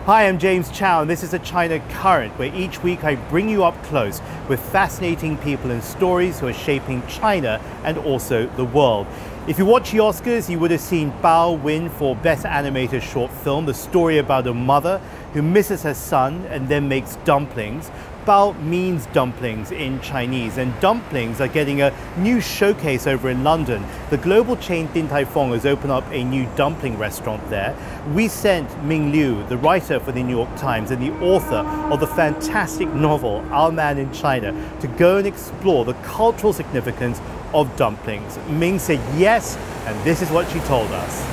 Hi, I'm James Chau, and this is a China Current, where each week I bring you up close with fascinating people and stories who are shaping China and also the world. If you watch the Oscars, you would have seen Bao win for Best Animated Short Film, the story about a mother who misses her son and then makes dumplings. Bao means dumplings in Chinese, and dumplings are getting a new showcase over in London. The global chain Din Tai Fung has opened up a new dumpling restaurant there. We sent Ming Liu, the writer for the New York Times and the author of the fantastic novel Our Man in China, to go and explore the cultural significance of dumplings. Ming said yes, and this is what she told us.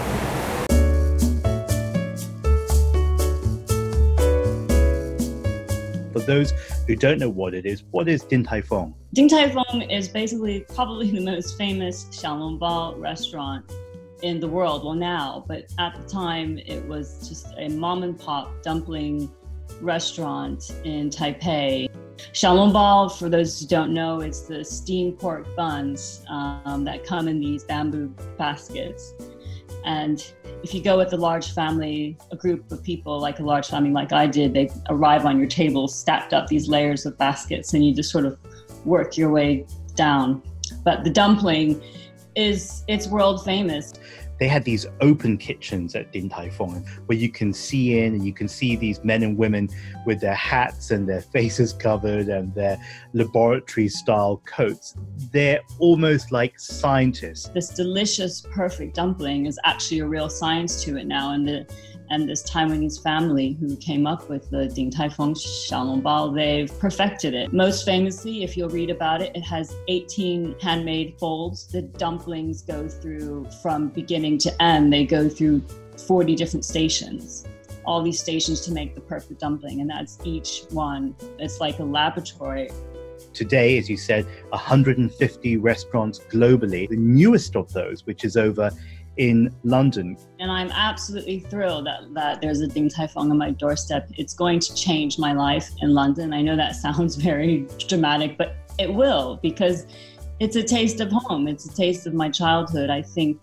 For those who don't know what is Din Tai Fung? Din Tai Fung is basically probably the most famous xiaolongbao restaurant in the world. Well, now, but at the time it was just a mom and pop dumpling restaurant in Taipei. Xiaolongbao, for those who don't know, it's the steamed pork buns that come in these bamboo baskets. And if you go with a large family, a group of people, like a large family like I did, they arrive on your table, stacked up these layers of baskets, and you just sort of work your way down. But the dumpling it's world famous. They had these open kitchens at Din Tai Fung where you can see in and you can see these men and women with their hats and their faces covered and their laboratory style coats. They're almost like scientists. This delicious, perfect dumpling is actually a real science to it now. And this Taiwanese family who came up with the Din Tai Fung xiaolongbao, they've perfected it. Most famously, if you'll read about it, it has 18 handmade folds. The dumplings go through from beginning to end. They go through 40 different stations. All these stations to make the perfect dumpling, and that's each one. It's like a laboratory. Today, as you said, 150 restaurants globally. The newest of those, which is over in London. And I'm absolutely thrilled that there's a Din Tai Fung on my doorstep. It's going to change my life in London. I know that sounds very dramatic, but it will, because it's a taste of home. It's a taste of my childhood. I think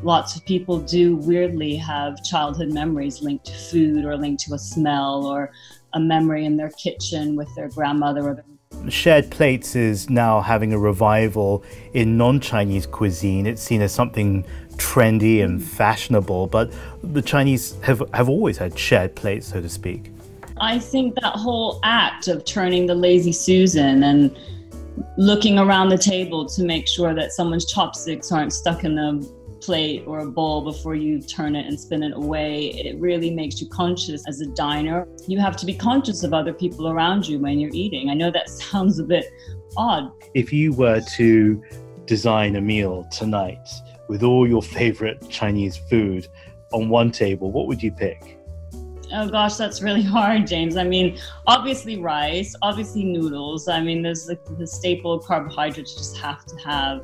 lots of people do weirdly have childhood memories linked to food or linked to a smell or a memory in their kitchen with their grandmother or their Shared plates is now having a revival in non-Chinese cuisine. It's seen as something trendy and fashionable, but the Chinese have always had shared plates, so to speak. I think that whole act of turning the lazy Susan and looking around the table to make sure that someone's chopsticks aren't stuck in a plate or a bowl before you turn it and spin it away, it really makes you conscious as a diner. You have to be conscious of other people around you when you're eating. I know that sounds a bit odd. If you were to design a meal tonight with all your favorite Chinese food on one table, what would you pick? Oh gosh, that's really hard, James. I mean, obviously rice, obviously noodles. I mean, there's the staple carbohydrates you just have to have.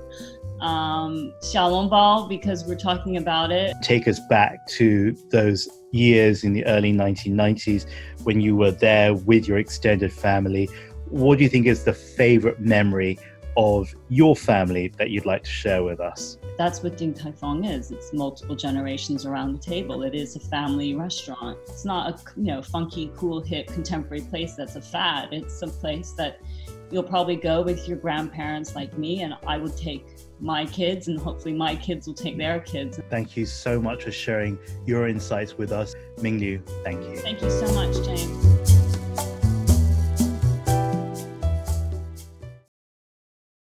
Xiaolongbao, because we're talking about it. Take us back to those years in the early 1990s when you were there with your extended family. What do you think is the favorite memory of your family that you'd like to share with us? That's what Din Tai Fung is. It's multiple generations around the table. It is a family restaurant. It's not a funky, cool, hip, contemporary place that's a fad. It's a place that you'll probably go with your grandparents like me, and I would take my kids, and hopefully my kids will take their kids. Thank you so much for sharing your insights with us. Ming Liu, thank you. Thank you so much, James.